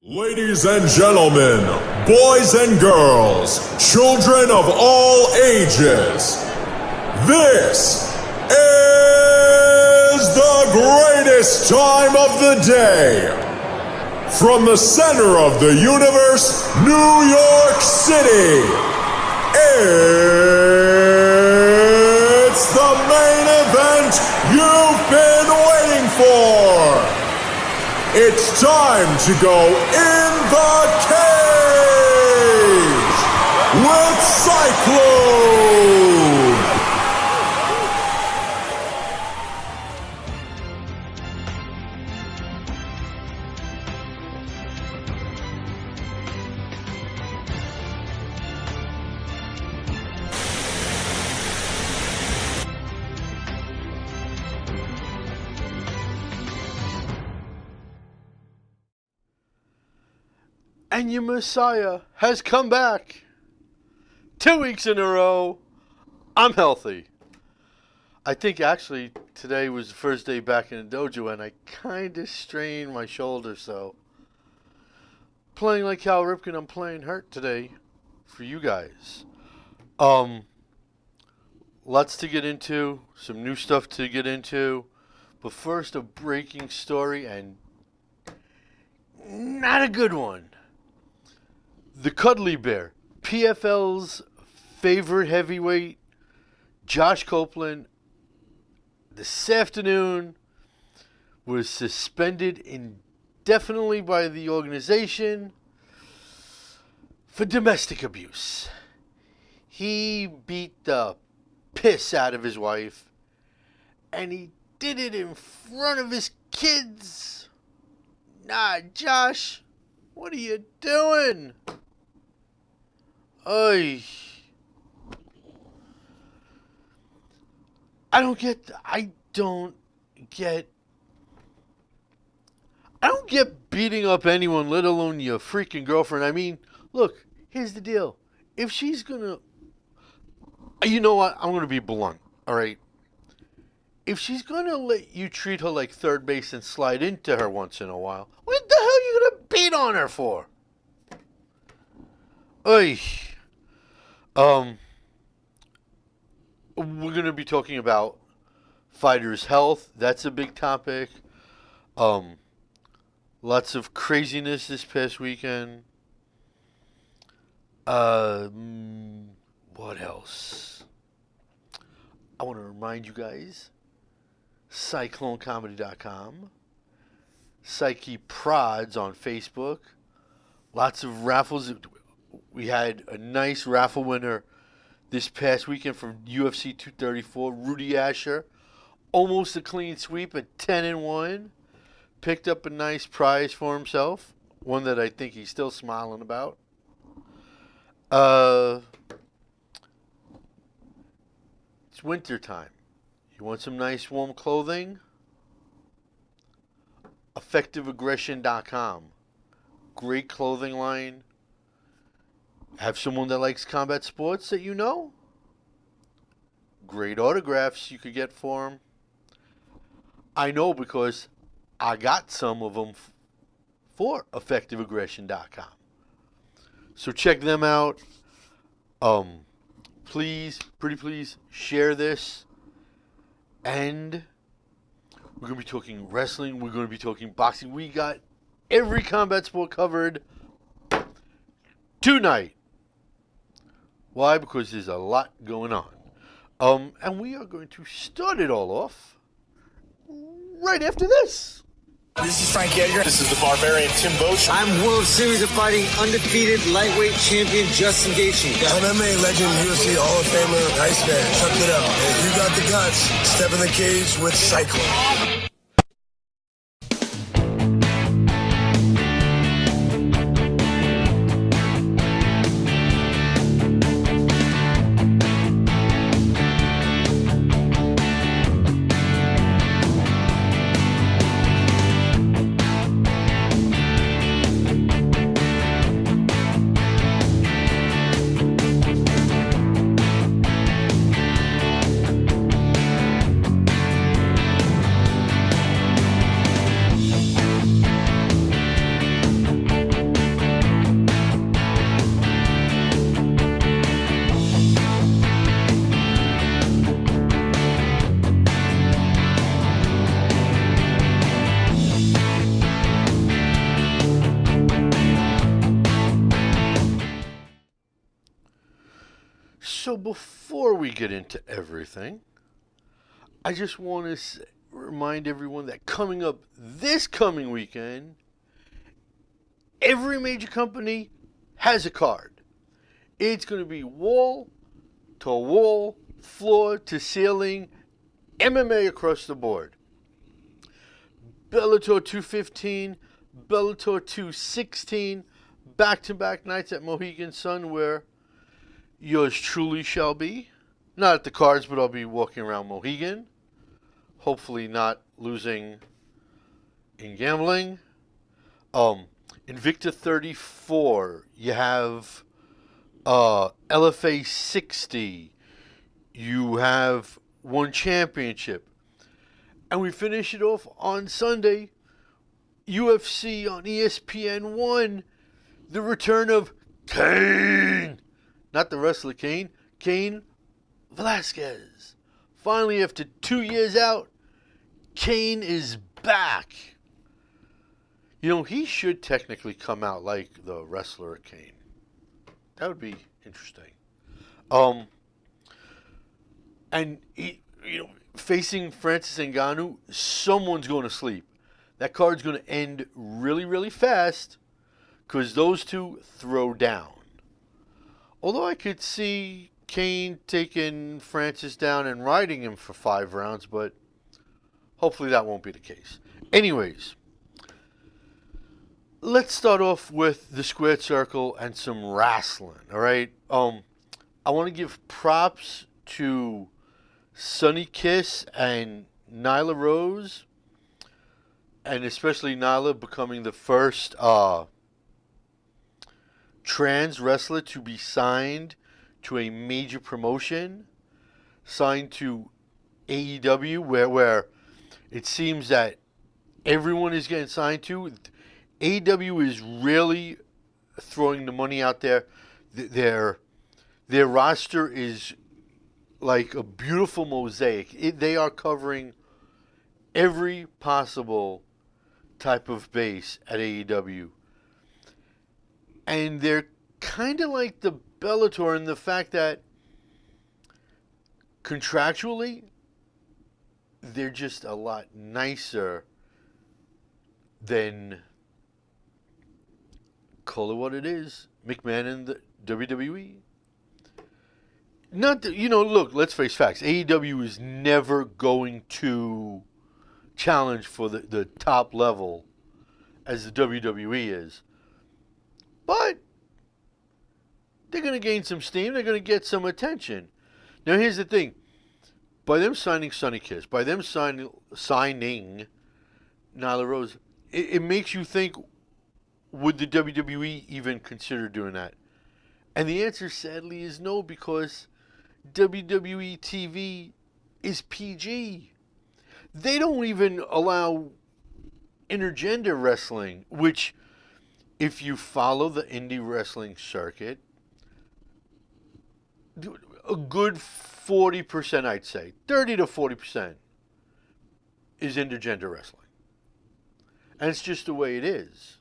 Ladies and gentlemen, boys and girls, children of all ages, this is the greatest time of the day. From the center of the universe, New York City, it's the main event you've been waiting for. It's time to go in the cage with Cyclone. And your Messiah has come back. 2 weeks in a row. I'm healthy. I think actually today was the first day back in the dojo and I kind of strained my shoulder. So playing like Cal Ripken, I'm playing hurt today for you guys. Lots to get into. Some new stuff to get into. But first, a breaking story, and not a good one. The Cuddly Bear, PFL's favorite heavyweight, Josh Copeland, this afternoon was suspended indefinitely by the organization for domestic abuse. He beat the piss out of his wife, and he did it in front of his kids. Nah, Josh, what are you doing? Oy. I don't get beating up anyone, let alone your freaking girlfriend. I mean, look, here's the deal. If she's gonna, you know what? I'm gonna be blunt, all right? If she's gonna let you treat her like third base and slide into her once in a while, what the hell are you gonna beat on her for? Oy. We're going to be talking about fighters' health. That's a big topic. Lots of craziness this past weekend. What else? I want to remind you guys, CycloneComedy.com, Psyche Prods on Facebook. Lots of raffles. We had a nice raffle winner this past weekend from UFC 234, Rudy Asher. Almost a clean sweep at 10-1. Picked up a nice prize for himself. One that I think he's still smiling about. It's winter time. You want some nice warm clothing? EffectiveAggression.com. Great clothing line. Have someone that likes combat sports that you know? Great autographs you could get for them. I know because I got some of them for EffectiveAggression.com. So check them out. Please, pretty please, share this. And we're going to be talking wrestling. We're going to be talking boxing. We got every combat sport covered tonight. Why? Because there's a lot going on. And we are going to start it all off right after this. This is Frank Edgar. This is the Barbarian Tim Boach. I'm World Series of Fighting undefeated lightweight champion Justin Gaethje. MMA legend, UFC Hall of Famer, Iceman. Chuck it up. And if you got the guts, step in the cage with Cyclone. before we get into everything, I just want to remind everyone that coming up this coming weekend, every major company has a card. It's going to be wall to wall, floor to ceiling, MMA across the board. Bellator 215, Bellator 216, back-to-back nights at Mohegan Sun where yours truly shall be. Not at the cards, but I'll be walking around Mohegan. Hopefully not losing in gambling. Invicta 34, you have LFA 60, you have one championship. And we finish it off on Sunday, UFC on ESPN 1, the return of Cain. Not the wrestler Cain, Cain Velasquez. Finally, after 2 years out, Cain is back. You know, he should technically come out like the wrestler Cain. That would be interesting. And he, facing Francis Ngannou, someone's going to sleep. That card's going to end really, really fast because those two throw down. Although I could see Cain taking Francis down and riding him for 5 rounds, but hopefully that won't be the case. Anyways, let's start off with the squared circle and some wrestling, all right? I want to give props to Sonny Kiss and Nyla Rose, and especially Nyla becoming the first trans wrestler to be signed to a major promotion, signed to AEW, where it seems that everyone is getting signed to. AEW is really throwing the money out there. Their roster is like a beautiful mosaic. They are covering every possible type of base at AEW. And they're kind of like the Bellator in the fact that contractually, they're just a lot nicer than, call it what it is, McMahon and the WWE. Not that, look, let's face facts. AEW is never going to challenge for the top level as the WWE is. But they're going to gain some steam. They're going to get some attention. Now, here's the thing. By them signing Sonny Kiss, by them signing Nyla Rose, it makes you think, would the WWE even consider doing that? And the answer, sadly, is no, because WWE TV is PG. They don't even allow intergender wrestling, which, if you follow the indie wrestling circuit, a good 40%, I'd say, 30 to 40% is intergender wrestling. And it's just the way it is.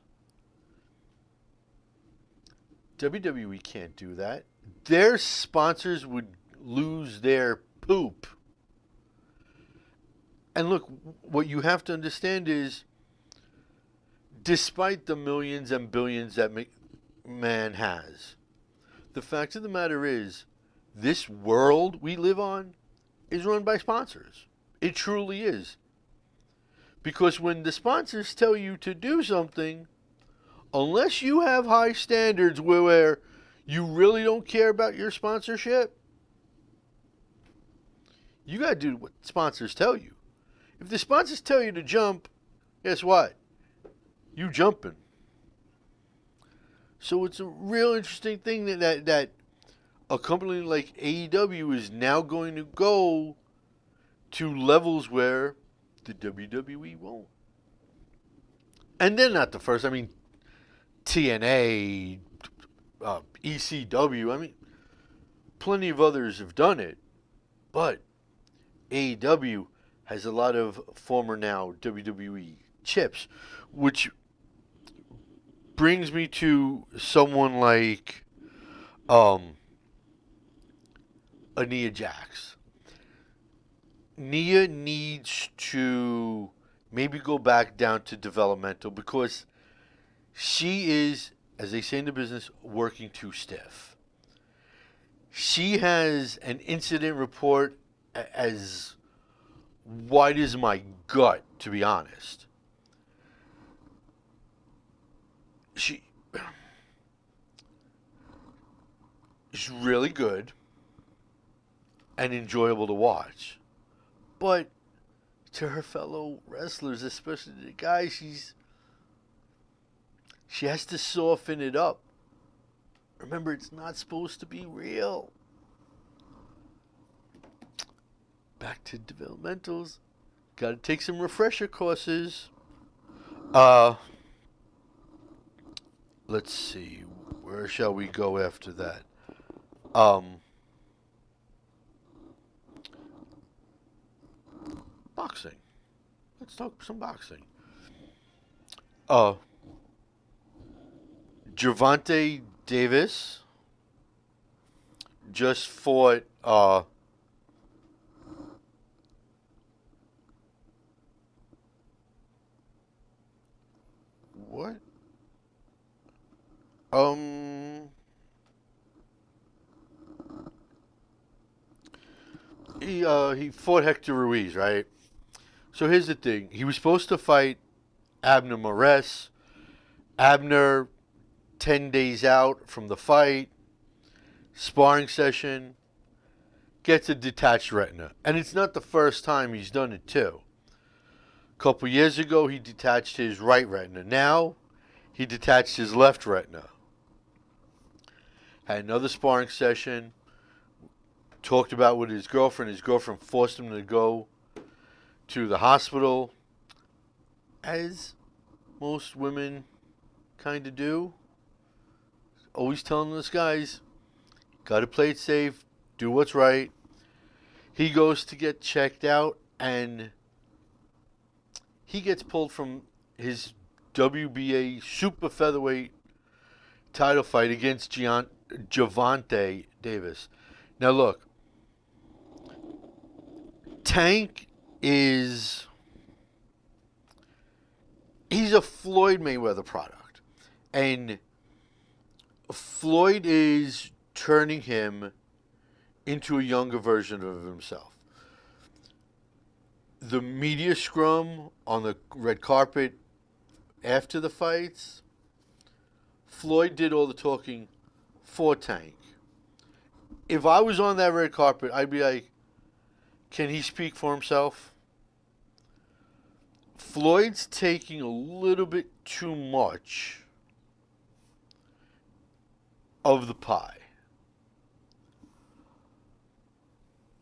WWE can't do that. Their sponsors would lose their poop. And look, what you have to understand is, despite the millions and billions that McMahon has, the fact of the matter is, this world we live on is run by sponsors. It truly is. Because when the sponsors tell you to do something, unless you have high standards where you really don't care about your sponsorship, you got to do what sponsors tell you. If the sponsors tell you to jump, guess what? You jumping. So it's a real interesting thing that a company like AEW is now going to go to levels where the WWE won't. And they're not the first. I mean, TNA, ECW, plenty of others have done it. But AEW has a lot of former now WWE chips, which brings me to someone like a Nia Jax. Nia needs to maybe go back down to developmental because she is, as they say in the business, working too stiff. She has an incident report as wide as my gut, to be honest. She's really good and enjoyable to watch. But to her fellow wrestlers, especially the guys, she has to soften it up. Remember, it's not supposed to be real. Back to developmentals. Got to take some refresher courses. Let's see. Where shall we go after that? Boxing. Let's talk some boxing. Gervonta Davis just fought what? He fought Hector Ruiz, right? So here's the thing. He was supposed to fight Abner Mares. Abner, 10 days out from the fight, sparring session, gets a detached retina. And it's not the first time he's done it, too. A couple years ago, he detached his right retina. Now, he detached his left retina. Had another sparring session, talked about with his girlfriend. His girlfriend forced him to go to the hospital, as most women kind of do. Always telling us guys, got to play it safe, do what's right. He goes to get checked out, and he gets pulled from his WBA super featherweight title fight against Gervonta Davis. Now look, Tank he's a Floyd Mayweather product, and Floyd is turning him into a younger version of himself. The media scrum on the red carpet after the fights, Floyd did all the talking for Tank. If I was on that red carpet, I'd be like, can he speak for himself? Floyd's taking a little bit too much of the pie.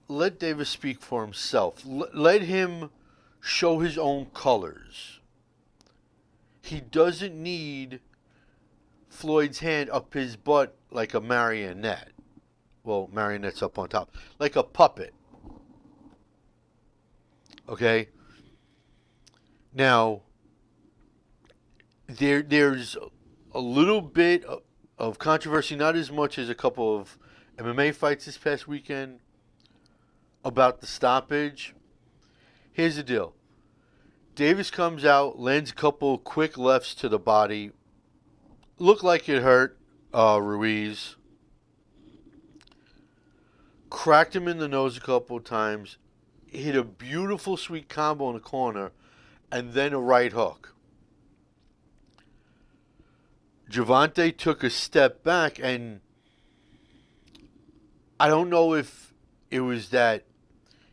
Let Davis speak for himself. Let him show his own colors. He doesn't need Floyd's hand up his butt like a marionette. Well, marionette's up on top. Like a puppet. Okay? Now, there's a little bit of controversy, not as much as a couple of MMA fights this past weekend, about the stoppage. Here's the deal. Davis comes out, lands a couple quick lefts to the body. Looked like it hurt Ruiz. Cracked him in the nose a couple of times. Hit a beautiful sweet combo in the corner, and then a right hook. Gervonta took a step back, and I don't know if it was that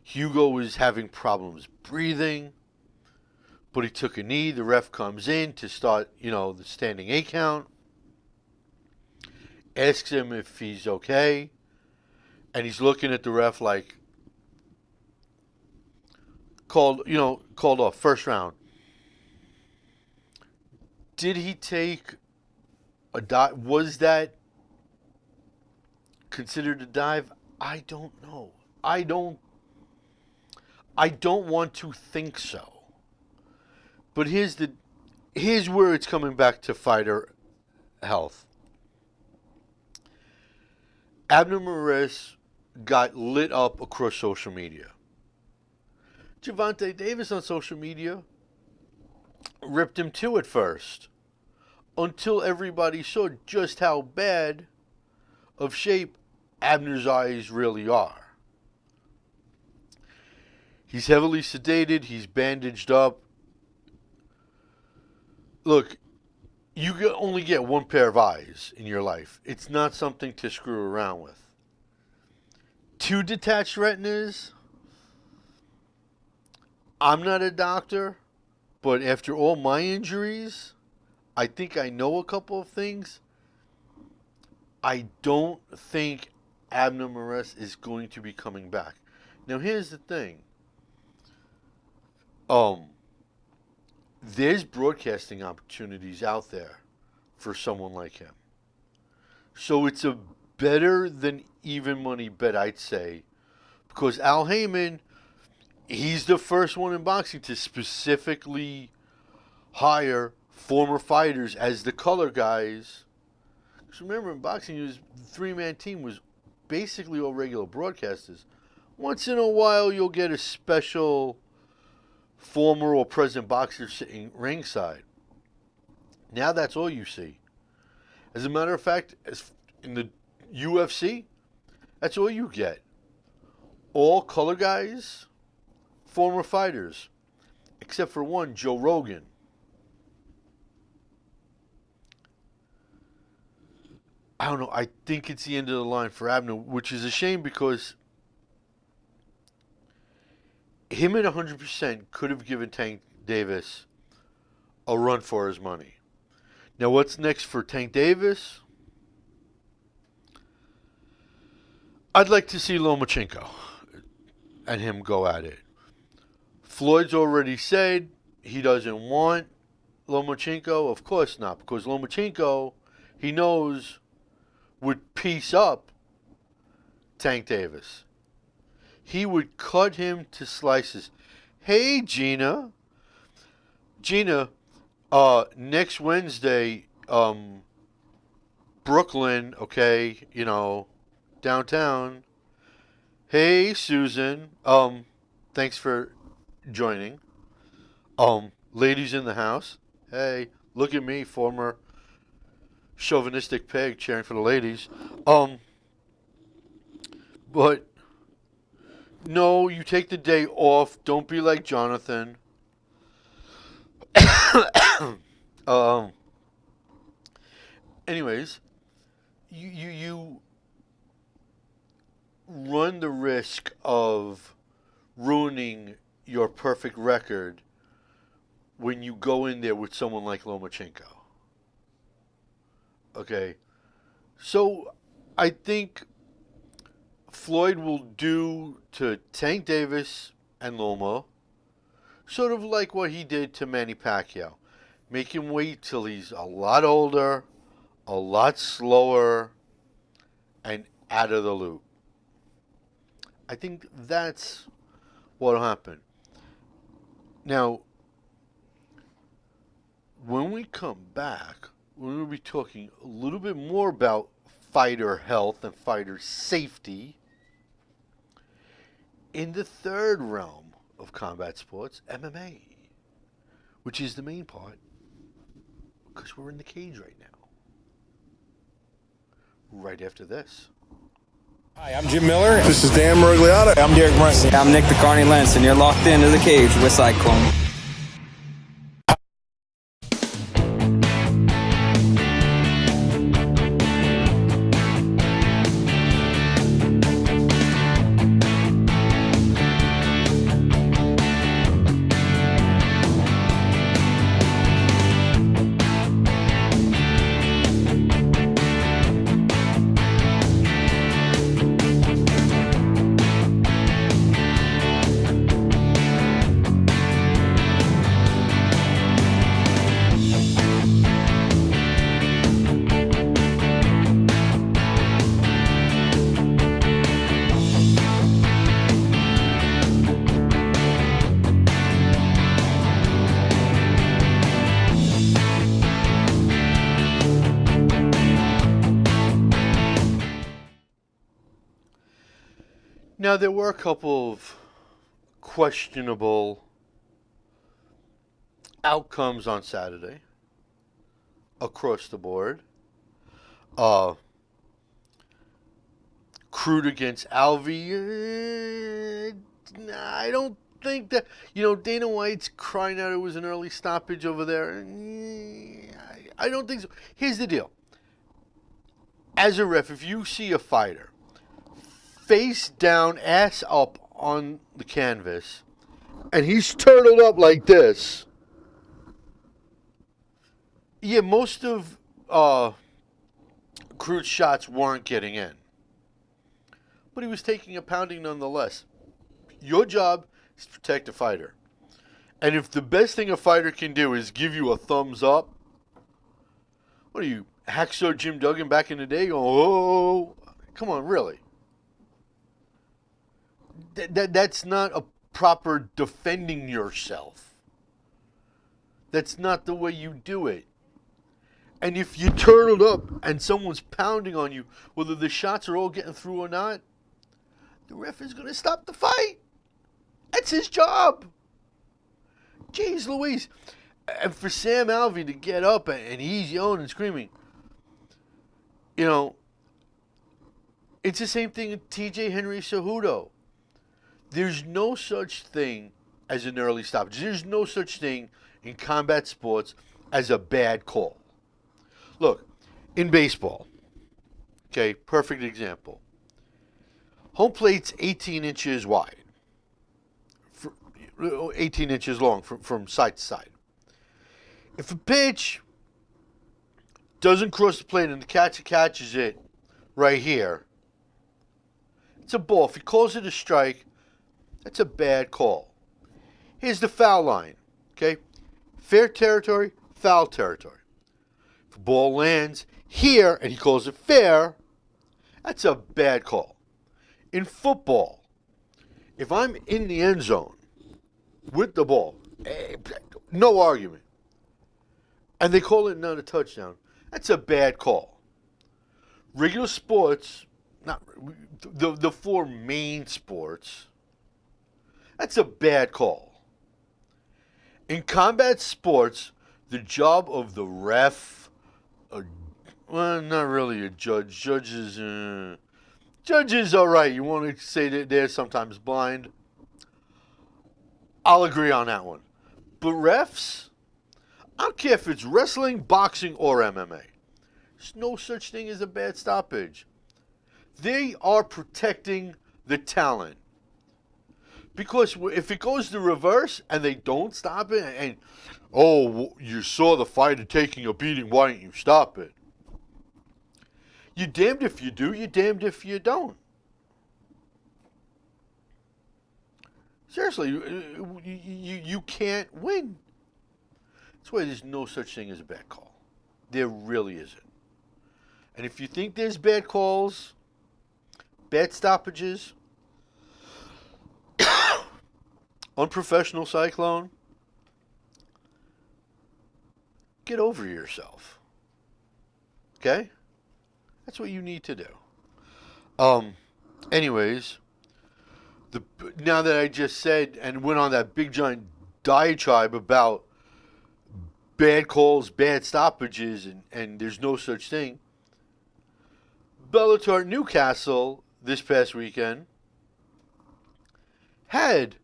Hugo was having problems breathing, but he took a knee. The ref comes in to start, the standing 8 count. Asks him if he's okay, and he's looking at the ref like, called off first round. Did he take a dive? Was that considered a dive? I don't know. I don't want to think so. But here's where it's coming back to fighter health. Abner Mares got lit up across social media. Gervonta Davis on social media ripped him too at first, until everybody saw just how bad of shape Abner's eyes really are. He's heavily sedated. He's bandaged up. Look, you only get one pair of eyes in your life. It's not something to screw around with. 2 detached retinas. I'm not a doctor, but after all my injuries, I think I know a couple of things. I don't think Abner Mares is going to be coming back. Now, here's the thing. There's broadcasting opportunities out there for someone like him. So it's a better than even money bet, I'd say. Because Al Heyman, he's the first one in boxing to specifically hire former fighters as the color guys. Because remember, in boxing, the 3-man team was basically all regular broadcasters. Once in a while, you'll get a special former or present boxer sitting ringside. Now that's all you see. As a matter of fact, in the UFC, that's all you get. All color guys, former fighters, except for one, Joe Rogan. I don't know. I think it's the end of the line for Abner, which is a shame because him at 100% could have given Tank Davis a run for his money. Now, what's next for Tank Davis? I'd like to see Lomachenko and him go at it. Floyd's already said he doesn't want Lomachenko. Of course not, because Lomachenko, he knows, would piece up Tank Davis. He would cut him to slices. Hey, Gina. Gina, next Wednesday, Brooklyn, okay, downtown. Hey, Susan. Thanks for joining. Ladies in the house. Hey, look at me, former chauvinistic pig cheering for the ladies. But no, you take the day off. Don't be like Jonathan. Anyways, you run the risk of ruining your perfect record when you go in there with someone like Lomachenko. Okay, so I think Floyd will do to Tank Davis and Loma sort of like what he did to Manny Pacquiao. Make him wait till he's a lot older, a lot slower, and out of the loop. I think that's what'll happen. Now, when we come back, we're going to be talking a little bit more about fighter health and fighter safety in the third realm of combat sports, MMA, which is the main part, because we're in the cage right now. Right after this. Hi, I'm Jim Miller. This is Dan Merigliotta. I'm Derek Munson. I'm Nick the Carney Lentz, and you're locked into the cage with Cyclone. Now, there were a couple of questionable outcomes on Saturday across the board. Crude against Alvey. I don't think that, Dana White's crying out it was an early stoppage over there. I don't think so. Here's the deal. As a ref, if you see a fighter face down, ass up on the canvas, and he's turtled up like this, yeah, most of Crude's shots weren't getting in. But he was taking a pounding nonetheless. Your job is to protect a fighter. And if the best thing a fighter can do is give you a thumbs up, what are you, Hacksaw Jim Duggan back in the day going, oh, come on, really? That's not a proper defending yourself. That's not the way you do it. And if you turtled up and someone's pounding on you, whether the shots are all getting through or not, the ref is going to stop the fight. That's his job. Jeez Louise. And for Sam Alvey to get up and he's yelling and screaming, it's the same thing with TJ Henry Cejudo. There's no such thing as an early stoppage. There's no such thing in combat sports as a bad call. Look, in baseball, okay, perfect example. Home plate's 18 inches wide, 18 inches long from side to side. If a pitch doesn't cross the plate and the catcher catches it right here, it's a ball. If he calls it a strike, that's a bad call. Here's the foul line, okay? Fair territory, foul territory. If a ball lands here and he calls it fair, that's a bad call. In football, if I'm in the end zone with the ball, no argument, and they call it not a touchdown, that's a bad call. Regular sports, not the four main sports, that's a bad call. In combat sports, the job of the ref, well, not really a judge. Judges, all right. You want to say that they're sometimes blind. I'll agree on that one. But refs, I don't care if it's wrestling, boxing, or MMA. There's no such thing as a bad stoppage. They are protecting the talent. Because if it goes the reverse and they don't stop it, and, you saw the fighter taking a beating, why didn't you stop it? You're damned if you do, you're damned if you don't. Seriously, you can't win. That's why there's no such thing as a bad call. There really isn't. And if you think there's bad calls, bad stoppages, unprofessional Cyclone, get over yourself. Okay? That's what you need to do. Anyways, now that I just said and went on that big giant diatribe about bad calls, bad stoppages, and there's no such thing, Bellator Newcastle this past weekend had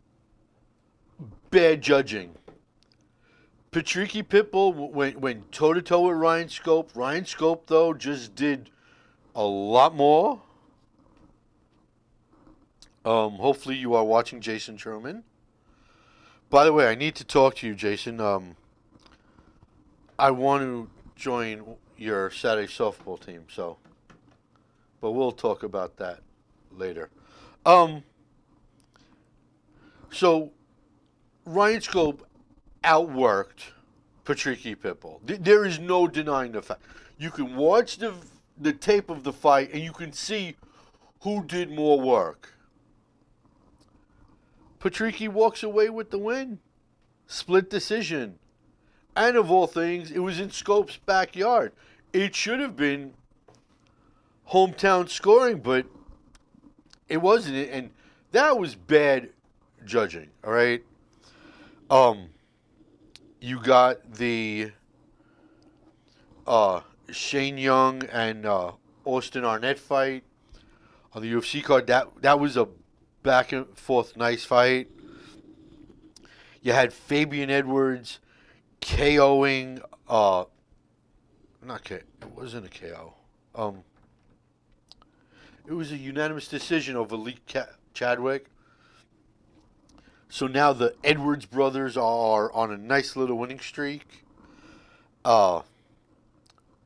bad judging. Patricky Pitbull went toe-to-toe with Ryan Scope. Ryan Scope, though, just did a lot more. Hopefully you are watching Jason Truman. By the way, I need to talk to you, Jason. I want to join your Saturday softball team, but we'll talk about that later. So Ryan Scope outworked Patricky Pitbull. There is no denying the fact. You can watch the tape of the fight and you can see who did more work. Patricky walks away with the win. Split decision. And of all things, it was in Scope's backyard. It should have been hometown scoring, but it wasn't. And That was bad judging, all right? You got the Shane Young and Austin Arnett fight on the UFC card. That was a back and forth nice fight. You had Fabian Edwards KOing not K. It wasn't a KO. It was a unanimous decision over Lee Chadwick. So now the Edwards brothers are on a nice little winning streak.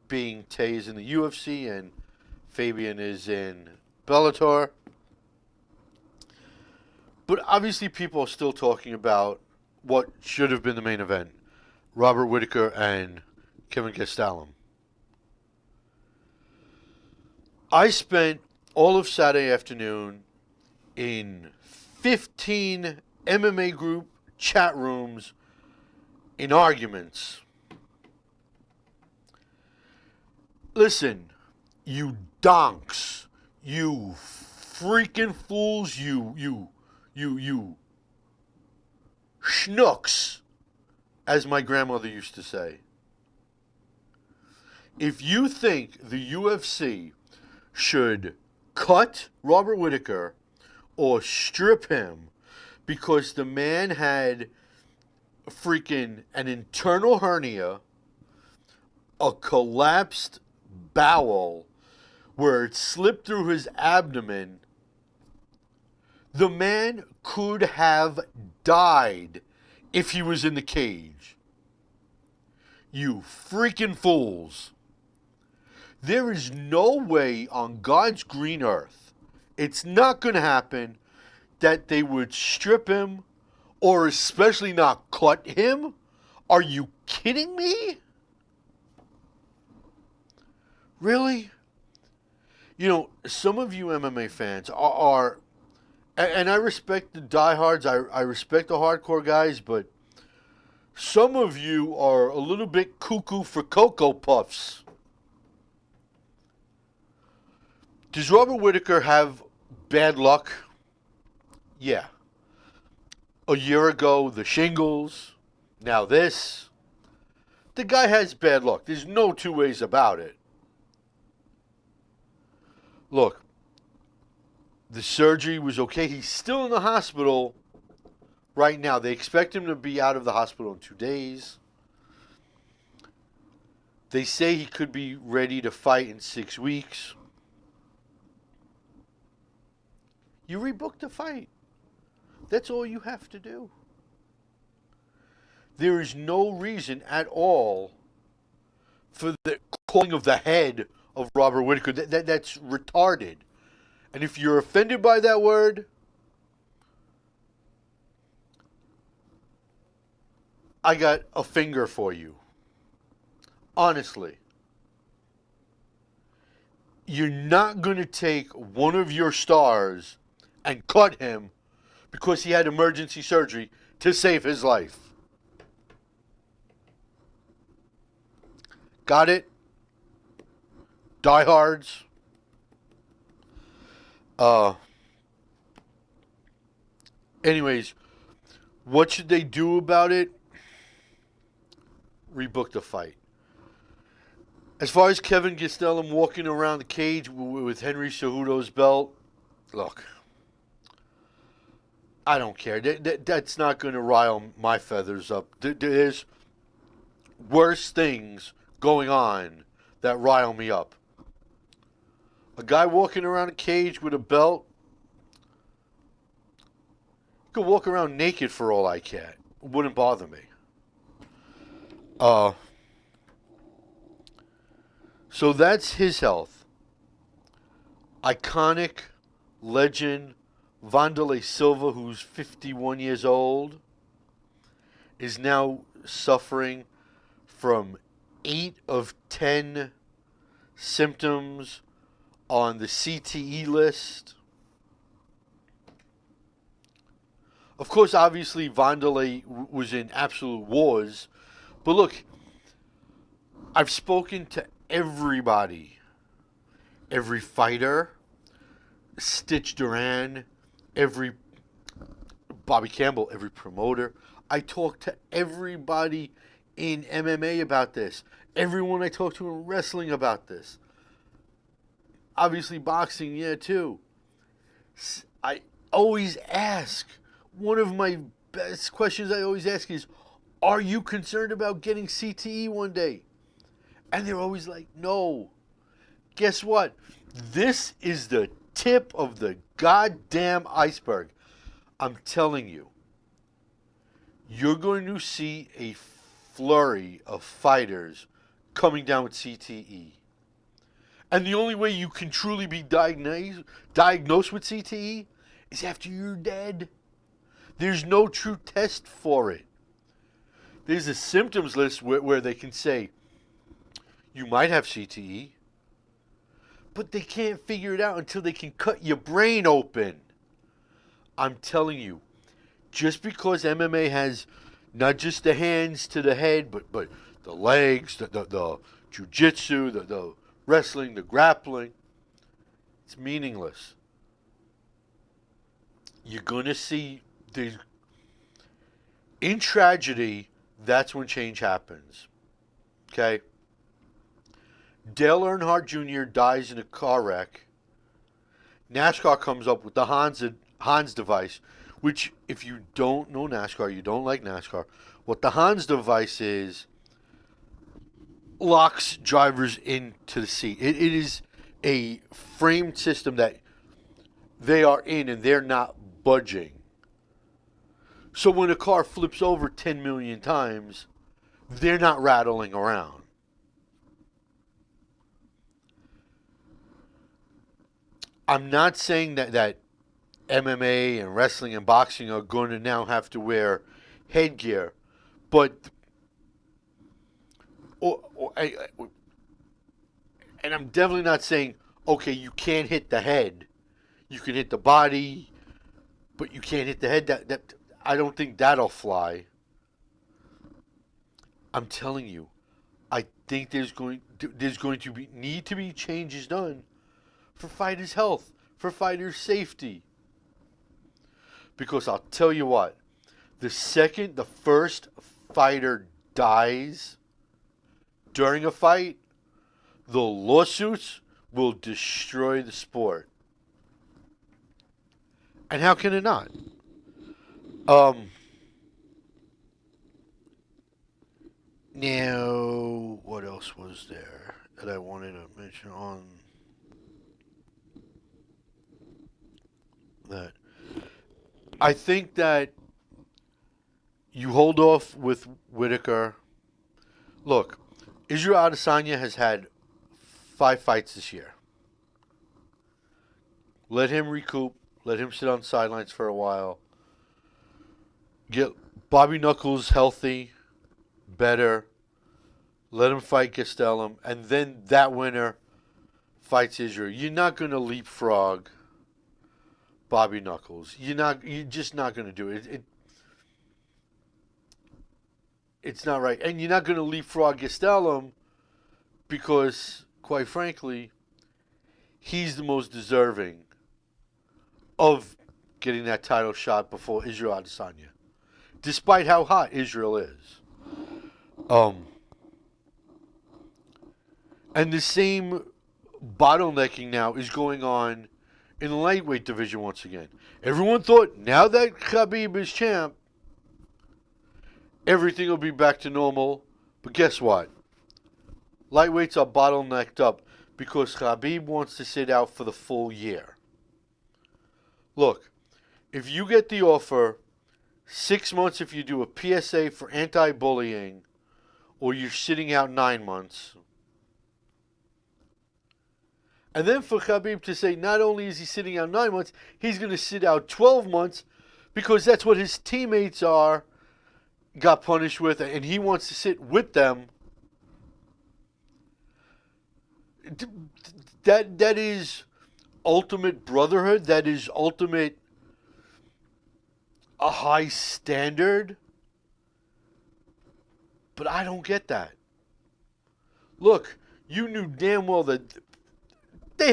Being Tay is in the UFC and Fabian is in Bellator. But obviously people are still talking about what should have been the main event. Robert Whittaker and Kevin Gastelum. I spent all of Saturday afternoon in 15 MMA group chat rooms in arguments. Listen, you donks, you freaking fools, you schnooks, as my grandmother used to say. If you think the UFC should cut Robert Whittaker or strip him because the man had freaking an internal hernia, a collapsed bowel where it slipped through his abdomen, the man could have died if he was in the cage. You freaking fools. There is no way on God's green earth, it's not going to happen, that they would strip him or especially not cut him. Are you kidding me? Really? You know, some of you MMA fans are and I respect the diehards, I respect the hardcore guys, but some of you are a little bit cuckoo for Cocoa Puffs. Does Robert Whittaker have bad luck? Yeah. A year ago, the shingles. Now this. The guy has bad luck. There's no two ways about it. Look, the surgery was okay. He's still in the hospital right now. They expect him to be out of the hospital in 2 days. They say he could be ready to fight in 6 weeks. You rebook the fight. That's all you have to do. There is no reason at all for the calling of the head of Robert Whittaker. That's retarded. And if you're offended by that word, I got a finger for you. Honestly. You're not going to take one of your stars and cut him because he had emergency surgery to save his life. Got it? Diehards. Anyways, what should they do about it? Rebook the fight. As far as Kevin Gastelum walking around the cage with Henry Cejudo's belt, look, I don't care. That's not going to rile my feathers up. There's worse things going on that rile me up. A guy walking around a cage with a belt could walk around naked for all I care. It wouldn't bother me. So that's his health. Iconic legend Wanderlei Silva, who's 51 years old, is now suffering from 8 of 10 symptoms on the CTE list. Of course, obviously, Wanderlei was in absolute wars. But look, I've spoken to everybody. Every fighter, Stitch Duran, every Bobby Campbell, every promoter. I talked to everybody in MMA about this. Everyone I talked to in wrestling about this. Obviously, boxing, yeah, too. I always ask, one of my best questions I always ask is, are you concerned about getting CTE one day? And they're always like, no. Guess what? This is the tip of the goddamn iceberg. I'm telling you, you're going to see a flurry of fighters coming down with CTE. And the only way you can truly be diagnosed with CTE is after you're dead. There's no true test for it. There's a symptoms list where they can say, you might have CTE, but they can't figure it out until they can cut your brain open. I'm telling you, just because MMA has not just the hands to the head, but the legs, the jiu-jitsu, the wrestling, the grappling, it's meaningless. You're going to see, in tragedy, that's when change happens. Okay? Dale Earnhardt Jr. dies in a car wreck. NASCAR comes up with the Hans device, which, if you don't know NASCAR, you don't like NASCAR, what the Hans device is, locks drivers into the seat. It is a framed system that they are in and they're not budging. So when a car flips over 10 million times, they're not rattling around. I'm not saying that MMA and wrestling and boxing are going to now have to wear headgear, but and I'm definitely not saying, okay, you can't hit the head. You can hit the body, but you can't hit the head. That I don't think that'll fly. I'm telling you, I think there's going to need to be changes done for fighters' health, for fighters' safety. Because I'll tell you what, the second the first fighter dies during a fight, the lawsuits will destroy the sport. And how can it not? Now, what else was there that I wanted to mention on that? I think that you hold off with Whitaker. Look, Israel Adesanya has had 5 fights this year. Let him recoup. Let him sit on the sidelines for a while. Get Bobby Knuckles healthy, better. Let him fight Gastelum. And then that winner fights Israel. You're not going to leapfrog Bobby Knuckles. You're just not going to do it. It's not right. And you're not going to leapfrog Gastelum because, quite frankly, he's the most deserving of getting that title shot before Israel Adesanya, despite how hot Israel is. And the same bottlenecking now is going on in the lightweight division once again. Everyone thought now that Khabib is champ, everything will be back to normal. But guess what? Lightweights are bottlenecked up because Khabib wants to sit out for the full year. Look, if you get the offer, 6 months if you do a PSA for anti-bullying, or you're sitting out 9 months. And then for Khabib to say not only is he sitting out 9 months, he's going to sit out 12 months because that's what his teammates got punished with, and he wants to sit with them. That is ultimate brotherhood. That is ultimate a high standard. But I don't get that. Look, you knew damn well that they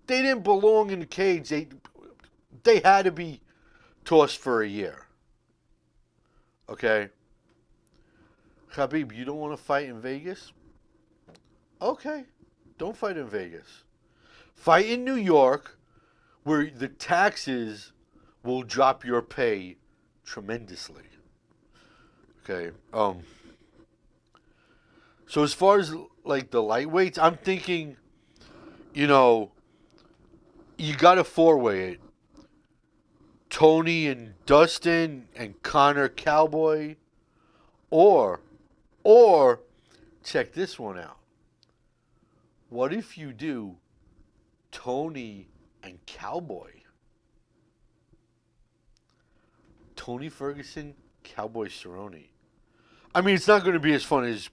didn't belong in the cage. they had to be tossed for a year. Okay? Khabib, you don't want to fight in Vegas? Okay. Don't fight in Vegas. Fight in New York, where the taxes will drop your pay tremendously. Okay. So as far as like the lightweights, I'm thinking, you know, you got to four-way it. Tony and Dustin and Connor Cowboy, or check this one out. What if you do Tony and Cowboy? Tony Ferguson, Cowboy Cerrone. I mean, it's not going to be as fun as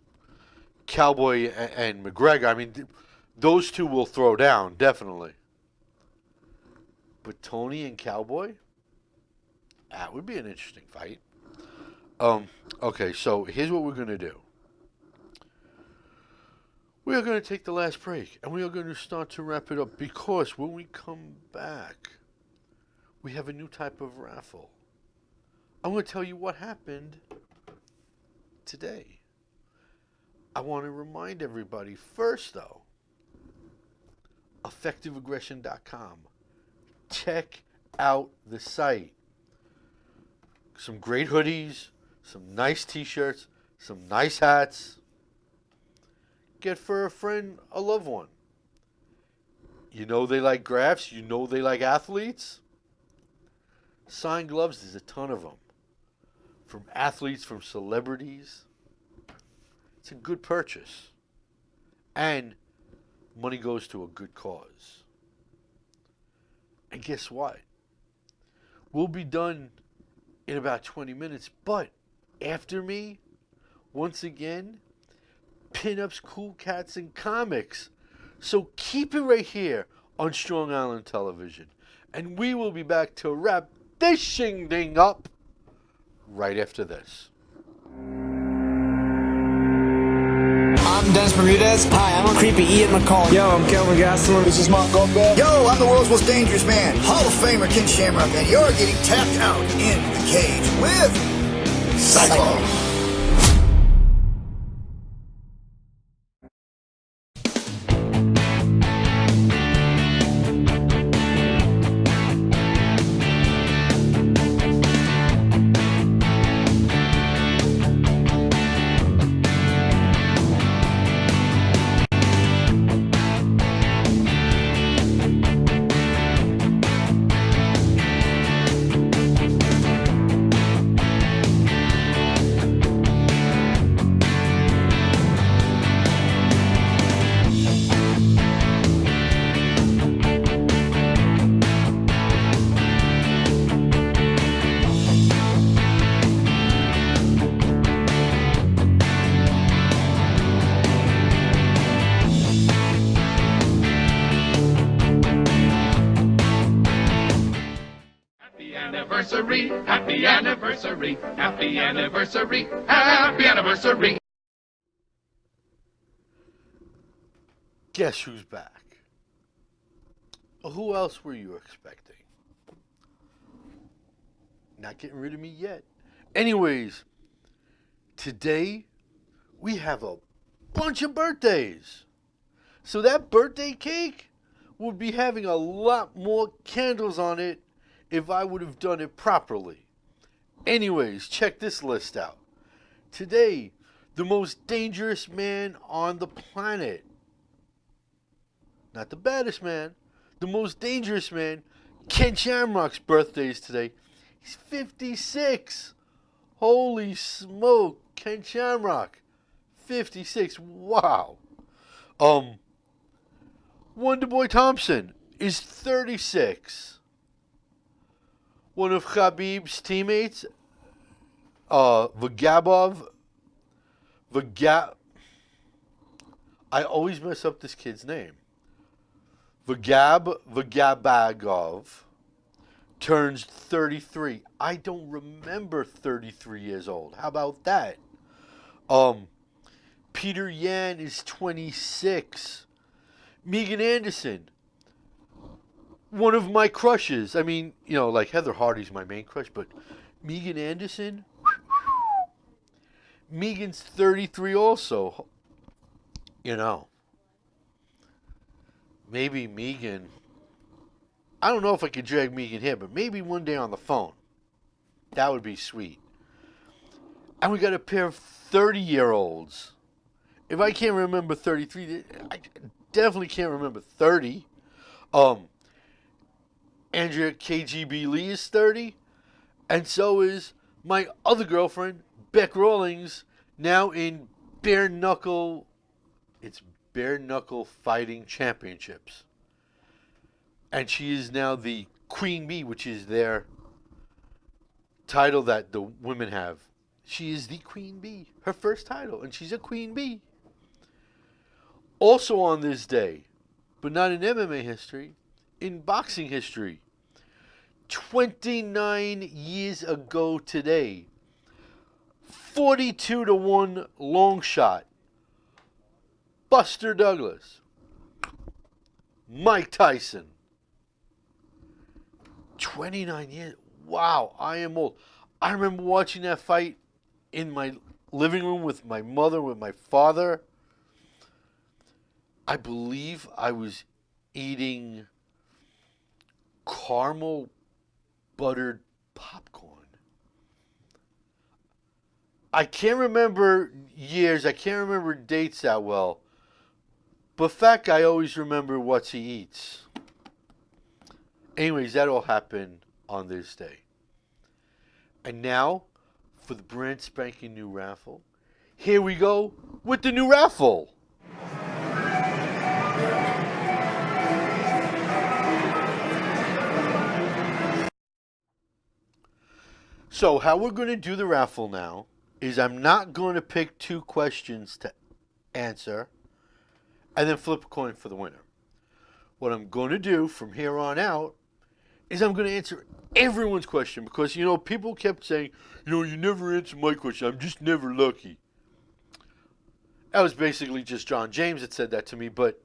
Cowboy and McGregor. I mean, those two will throw down, definitely. But Tony and Cowboy? That would be an interesting fight. Okay, so here's what we're going to do. We are going to take the last break, and we are going to start to wrap it up, because when we come back, we have a new type of raffle. I'm going to tell you what happened today. I want to remind everybody first, though, effectiveaggression.com. Check out the site. Some great hoodies, some nice t-shirts, some nice hats. Get for a friend, a loved one. You know they like graphs. You know they like athletes. Signed gloves, there's a ton of them. From athletes, from celebrities. It's a good purchase. And money goes to a good cause. And guess what? We'll be done in about 20 minutes. But after me, once again, pinups, cool cats, and comics. So keep it right here on Strong Island Television. And we will be back to wrap this shing-ding up right after this. I'm Dennis Bermudez. Hi, I'm a creepy Ian McCall. Yo, I'm Kelvin Gastelum. This is Mark Goldberg. Yo, I'm the world's most dangerous man, Hall of Famer Ken Shamrock, and you're getting tapped out in the cage with Cyclone. Happy anniversary, happy anniversary, happy anniversary. Guess who's back? Who else were you expecting? Not getting rid of me yet. Anyways, today we have a bunch of birthdays. So that birthday cake would be having a lot more candles on it if I would have done it properly. Anyways, check this list out. Today, the most dangerous man on the planet. Not the baddest man. The most dangerous man. Ken Shamrock's birthday is today. He's 56. Holy smoke. Ken Shamrock. 56. Wow. Wonderboy Thompson is 36. One of Khabib's teammates, Vagabov. I always mess up this kid's name. Vagabagov turns 33. I don't remember 33 years old. How about that? Peter Yan is 26. Megan Anderson. one of my crushes. I mean, like Heather Hardy's my main crush, but Megan Anderson. Megan's 33 also. Maybe Megan. I don't know if I could drag Megan here, but maybe one day on the phone. That would be sweet. And we got a pair of 30-year-olds. If I can't remember 33, I definitely can't remember 30. Andrea KGB Lee is 30. And so is my other girlfriend, Beck Rawlings, now in bare knuckle fighting championships. And she is now the Queen Bee, which is their title that the women have. She is the Queen Bee, her first title, and she's a Queen Bee. Also on this day, but not in MMA history, in boxing history, 29 years ago today, 42-1 long shot, Buster Douglas, Mike Tyson. 29 years. Wow, I am old. I remember watching that fight in my living room with my mother, with my father. I believe I was eating caramel buttered popcorn. I can't remember years. I can't remember dates that well. But Fat Guy always remember what he eats. Anyways, that all happened on this day. And now, for the brand spanking new raffle, here we go with the new raffle. So how we're going to do the raffle now is I'm not going to pick two questions to answer and then flip a coin for the winner. What I'm going to do from here on out is I'm going to answer everyone's question because, people kept saying, you never answer my question. I'm just never lucky. That was basically just John James that said that to me, but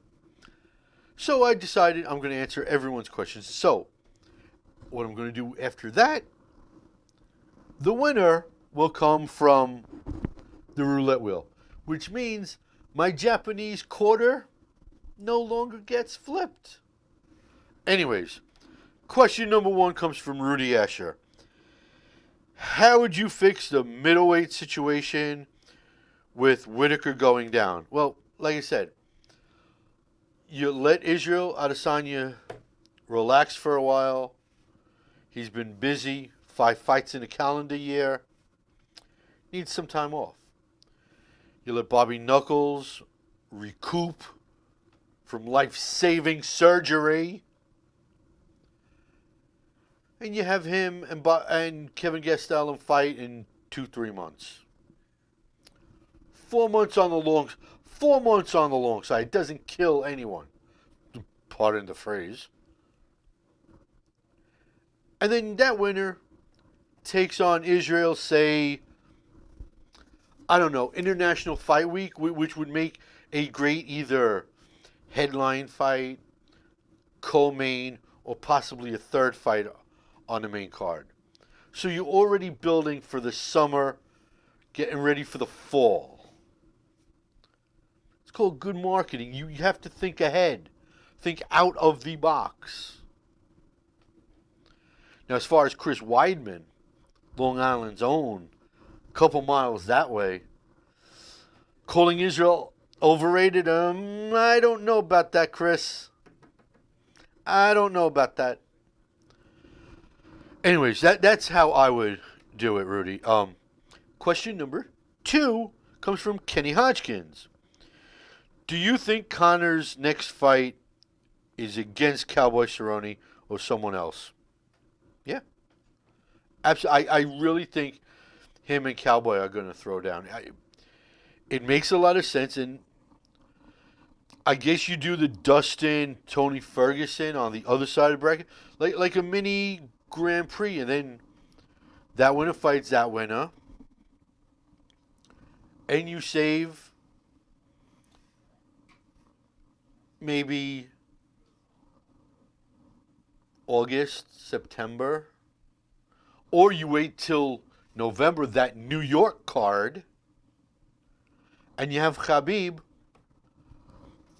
so I decided I'm going to answer everyone's questions. So what I'm going to do after that, the winner will come from the roulette wheel, which means my Japanese quarter no longer gets flipped. Anyways, question number 1 comes from Rudy Asher. How would you fix the middleweight situation with Whitaker going down? Well, like I said, you let Israel Adesanya relax for a while. He's been busy, 5 fights in a calendar year. Needs some time off. You let Bobby Knuckles recoup from life-saving surgery. And you have him and Kevin Gastelum fight in 2-3 months. 4 months on the long 4 months on the long side. It doesn't kill anyone. Pardon the phrase. And then that winner takes on Israel, say, I don't know, International Fight Week, which would make a great either headline fight, co-main, or possibly a third fight on the main card. So you're already building for the summer, getting ready for the fall. It's called good marketing. You have to think ahead. Think out of the box. Now, as far as Chris Weidman, Long Island's own, a couple miles that way, calling Israel overrated, I don't know about that, Chris. I don't know about that. Anyways, that's how I would do it, Rudy. Question number 2 comes from Kenny Hodgkins. Do you think Conor's next fight is against Cowboy Cerrone or someone else? Yeah. Absolutely. I really think him and Cowboy are going to throw down. It makes a lot of sense, and I guess you do the Dustin, Tony Ferguson on the other side of the bracket, like a mini Grand Prix, and then that winner fights that winner, and you save maybe August, September, or you wait till November, that New York card, and you have Khabib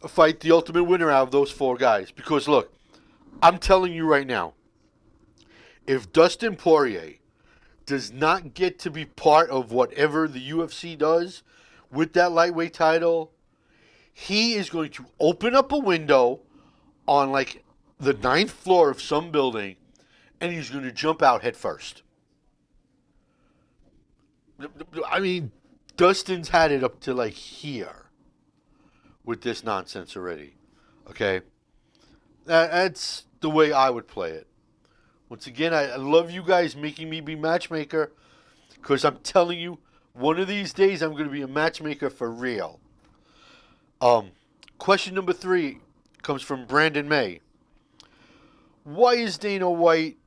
fight the ultimate winner out of those 4 guys. Because look, I'm telling you right now, if Dustin Poirier does not get to be part of whatever the UFC does with that lightweight title, he is going to open up a window on like the 9th floor of some building, and he's going to jump out head first. I mean, Dustin's had it up to like here with this nonsense already. Okay? That's the way I would play it. Once again, I love you guys making me be matchmaker, because I'm telling you, one of these days I'm going to be a matchmaker for real. Question number 3 comes from Brandon May. Why is Dana White...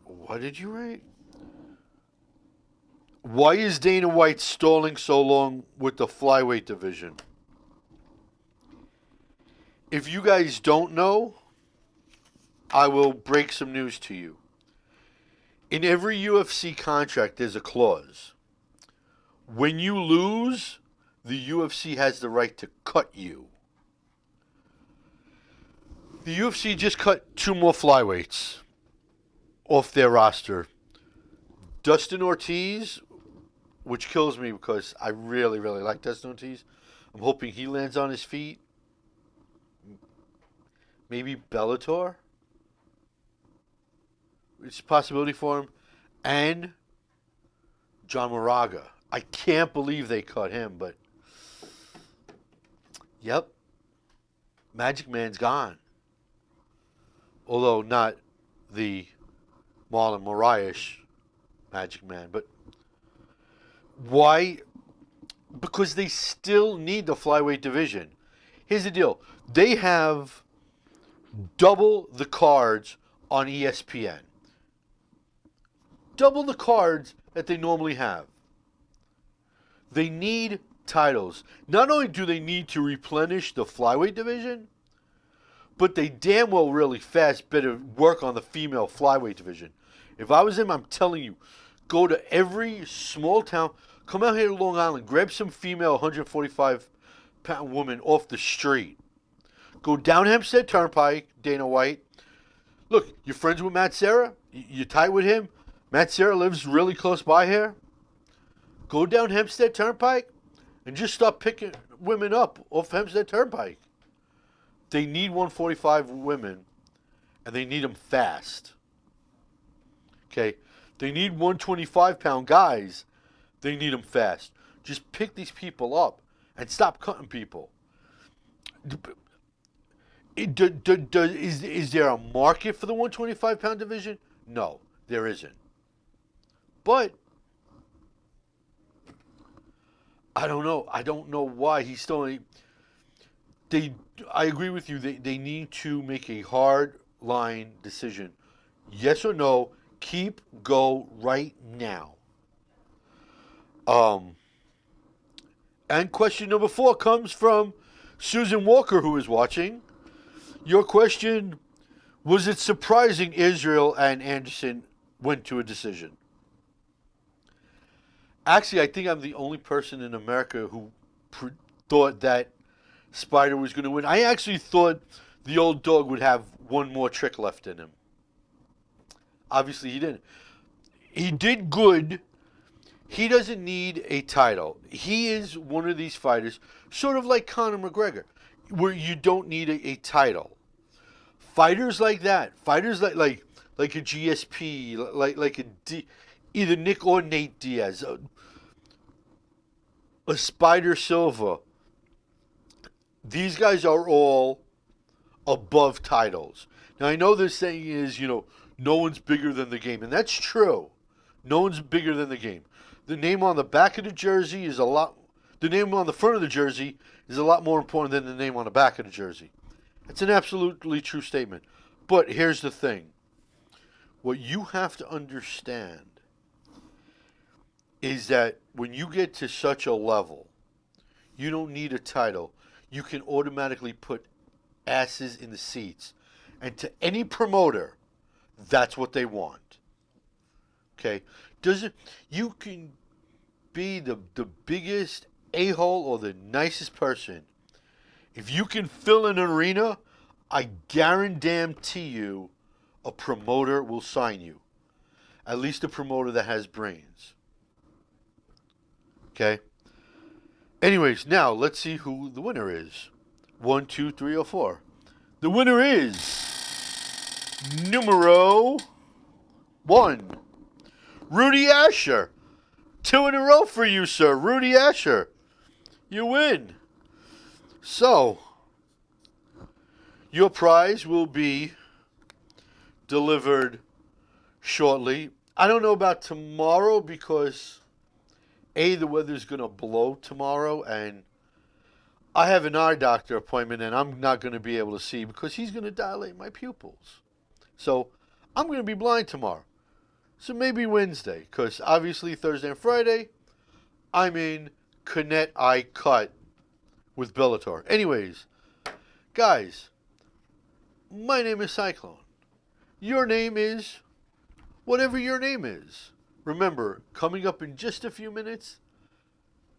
What did you write? Why is Dana White stalling so long with the flyweight division? If you guys don't know, I will break some news to you. In every UFC contract, there's a clause. When you lose, the UFC has the right to cut you. The UFC just cut 2 more flyweights off their roster. Dustin Ortiz, which kills me because I really, really like Dustin Ortiz. I'm hoping he lands on his feet. Maybe Bellator. It's a possibility for him. And John Moraga. I can't believe they cut him, but yep. Magic Man's gone. Although not the Marlon Moraes Magic Man. But why? Because they still need the flyweight division. Here's the deal. They have double the cards on ESPN. Double the cards that they normally have. They need titles. Not only do they need to replenish the flyweight division, but they damn well really fast better work on the female flyweight division. If I was them, I'm telling you, go to every small town, come out here to Long Island, grab some female 145-pound woman off the street. Go down Hempstead Turnpike, Dana White. Look, you're friends with Matt Serra? You're tight with him? Matt Serra lives really close by here. Go down Hempstead Turnpike and just start picking women up off Hempstead Turnpike. They need 145 women, and they need them fast. Okay? They need 125-pound guys. They need them fast. Just pick these people up and stop cutting people. Is there a market for the 125-pound division? No, there isn't. But I don't know. I don't know why he's still. I agree with you. They need to make a hard line decision. Yes or no. Keep, go right now. And question number 4 comes from Susan Walker, who is watching. Your question: was it surprising Israel and Anderson went to a decision? Actually, I think I'm the only person in America who thought that Spider was going to win. I actually thought the old dog would have one more trick left in him. Obviously, he didn't. He did good. He doesn't need a title. He is one of these fighters, sort of like Conor McGregor, where you don't need a title. Fighters like that, fighters like a GSP, like either Nick or Nate Diaz, a Spider Silva. These guys are all above titles. Now, I know this saying is, no one's bigger than the game, and that's true. No one's bigger than the game. The name on the back of the jersey is the name on the front of the jersey is a lot more important than the name on the back of the jersey. It's an absolutely true statement. But here's the thing. What you have to understand is that when you get to such a level, you don't need a title. You can automatically put asses in the seats And to any promoter, that's what they want. Okay? You can be the biggest a-hole or the nicest person. If you can fill an arena, I guarantee you a promoter will sign you. At least a promoter that has brains. Okay? Anyways, now let's see who the winner is. 1, 2, 3, or 4. The winner is numero 1, Rudy Asher. 2 in a row for you, sir. Rudy Asher. You win. So, your prize will be delivered shortly. I don't know about tomorrow because, A, the weather's going to blow tomorrow, and I have an eye doctor appointment, and I'm not going to be able to see because he's going to dilate my pupils. So, I'm going to be blind tomorrow. So maybe Wednesday, because obviously Thursday and Friday, I'm in Connect Eye Cut with Bellator. Anyways, guys, my name is Cyclone. Your name is whatever your name is. Remember, coming up in just a few minutes,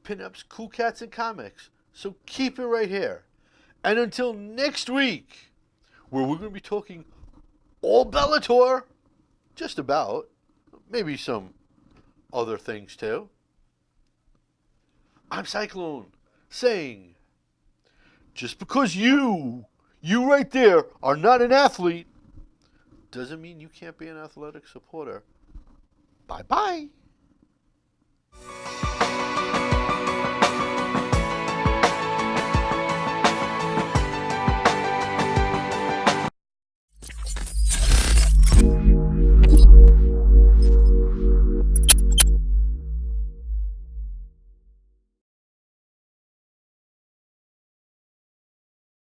pinups, cool cats, and comics. So keep it right here. And until next week, where we're going to be talking all Bellator, just about. Maybe some other things too. I'm Cyclone, saying, just because you right there are not an athlete, doesn't mean you can't be an athletic supporter. Bye-bye.